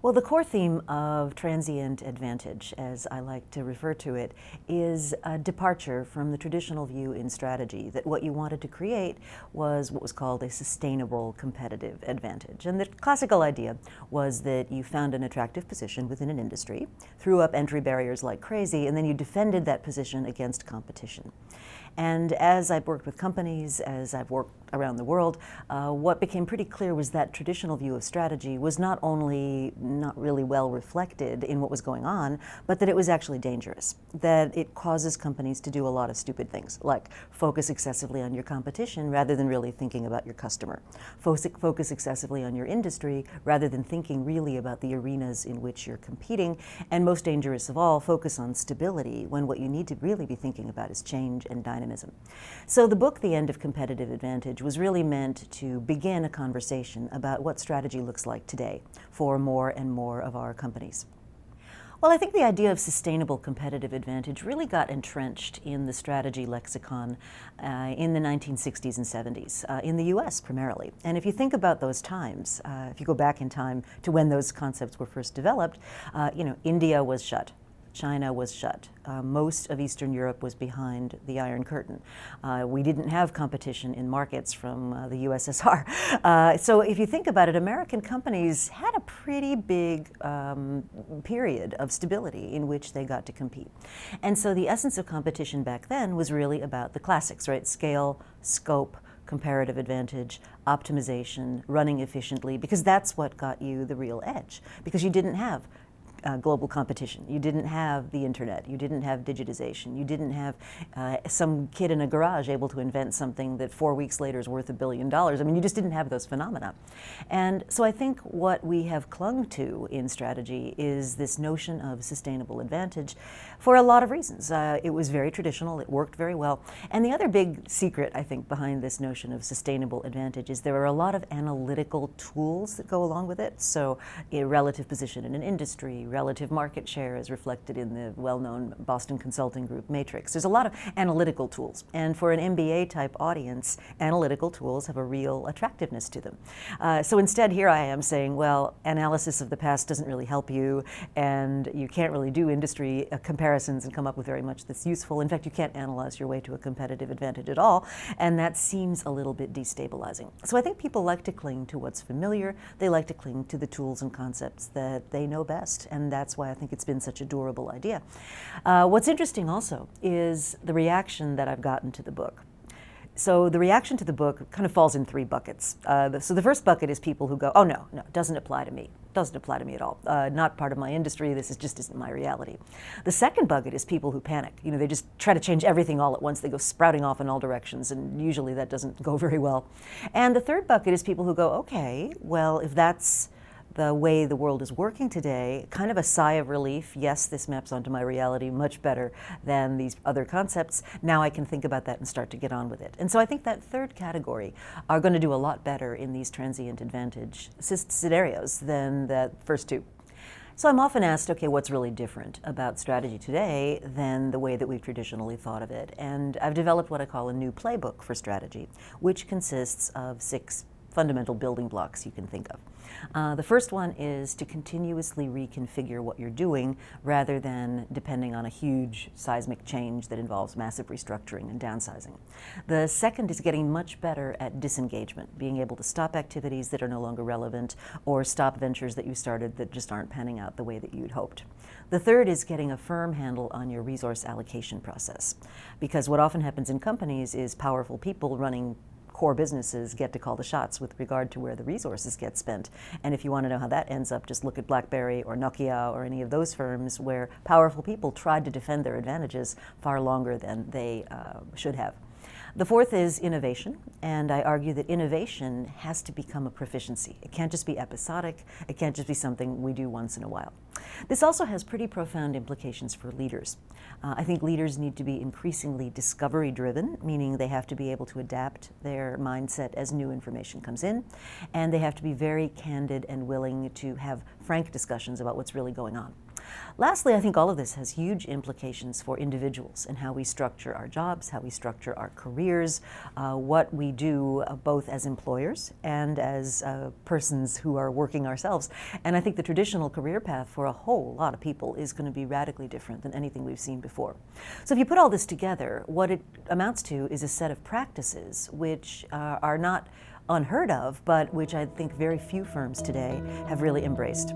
Well, the core theme of transient advantage, as I like to refer to it, is a departure from the traditional view in strategy that what you wanted to create was what was called a sustainable competitive advantage. And the classical idea was that you found an attractive position within an industry, threw up entry barriers like crazy, and then you defended that position against competition. And as I've worked with companies, as I've worked around the world, what became pretty clear was that traditional view of strategy was not only not really well reflected in what was going on, but that it was actually dangerous, that it causes companies to do a lot of stupid things, like focus excessively on your competition rather than really thinking about your customer, focus excessively on your industry rather than thinking really about the arenas in which you're competing, and most dangerous of all, focus on stability when what you need to really be thinking about is change and dynamism. So the book, The End of Competitive Advantage, was really meant to begin a conversation about what strategy looks like today for more and more of our companies. Well, I think the idea of sustainable competitive advantage really got entrenched in the strategy lexicon in the 1960s and 70s, in the US primarily. And if you think about those times, if you go back in time to when those concepts were first developed, India was shut. China was shut. Most of Eastern Europe was behind the Iron Curtain. We didn't have competition in markets from the USSR. So if you think about it, American companies had a pretty big period of stability in which they got to compete. And so the essence of competition back then was really about the classics, right? Scale, scope, comparative advantage, optimization, running efficiently, because that's what got you the real edge, because you didn't have global competition. You didn't have the internet. You didn't have digitization. You didn't have some kid in a garage able to invent something that 4 weeks later is worth $1 billion. I mean, you just didn't have those phenomena. And so I think what we have clung to in strategy is this notion of sustainable advantage for a lot of reasons. It was very traditional. It worked very well. And the other big secret, I think, behind this notion of sustainable advantage is there are a lot of analytical tools that go along with it. So a relative position in an industry, relative market share as reflected in the well-known Boston Consulting Group matrix. There's a lot of analytical tools. And for an MBA type audience, analytical tools have a real attractiveness to them. So instead here I am saying, well, analysis of the past doesn't really help you, and you can't really do industry comparisons and come up with very much that's useful. In fact, you can't analyze your way to a competitive advantage at all, and that seems a little bit destabilizing. So I think people like to cling to what's familiar. They like to cling to the tools and concepts that they know best, and that's why I think it's been such a durable idea. What's interesting also is the reaction that I've gotten to the book. So the reaction to the book kind of falls in three buckets. So the first bucket is people who go, oh no, it doesn't apply to me. Doesn't apply to me at all. Not part of my industry. This just isn't my reality. The second bucket is people who panic. They just try to change everything all at once. They go sprouting off in all directions, and usually that doesn't go very well. And the third bucket is people who go, okay, well, if that's the way the world is working today, kind of a sigh of relief. Yes, this maps onto my reality much better than these other concepts. Now I can think about that and start to get on with it. And so I think that third category are going to do a lot better in these transient advantage scenarios than the first two. So I'm often asked, okay, what's really different about strategy today than the way that we've traditionally thought of it? And I've developed what I call a new playbook for strategy, which consists of 6 fundamental building blocks you can think of. The first one is to continuously reconfigure what you're doing rather than depending on a huge seismic change that involves massive restructuring and downsizing. The second is getting much better at disengagement, being able to stop activities that are no longer relevant or stop ventures that you started that just aren't panning out the way that you'd hoped. The third is getting a firm handle on your resource allocation process, because what often happens in companies is powerful people running core businesses get to call the shots with regard to where the resources get spent. And if you want to know how that ends up, just look at BlackBerry or Nokia or any of those firms where powerful people tried to defend their advantages far longer than they should have. The fourth is innovation, and I argue that innovation has to become a proficiency. It can't just be episodic. It can't just be something we do once in a while. This also has pretty profound implications for leaders. I think leaders need to be increasingly discovery-driven, meaning they have to be able to adapt their mindset as new information comes in, and they have to be very candid and willing to have frank discussions about what's really going on. Lastly, I think all of this has huge implications for individuals and how we structure our jobs, how we structure our careers, what we do both as employers and as persons who are working ourselves. And I think the traditional career path for a whole lot of people is going to be radically different than anything we've seen before. So if you put all this together, what it amounts to is a set of practices which are not unheard of, but which I think very few firms today have really embraced.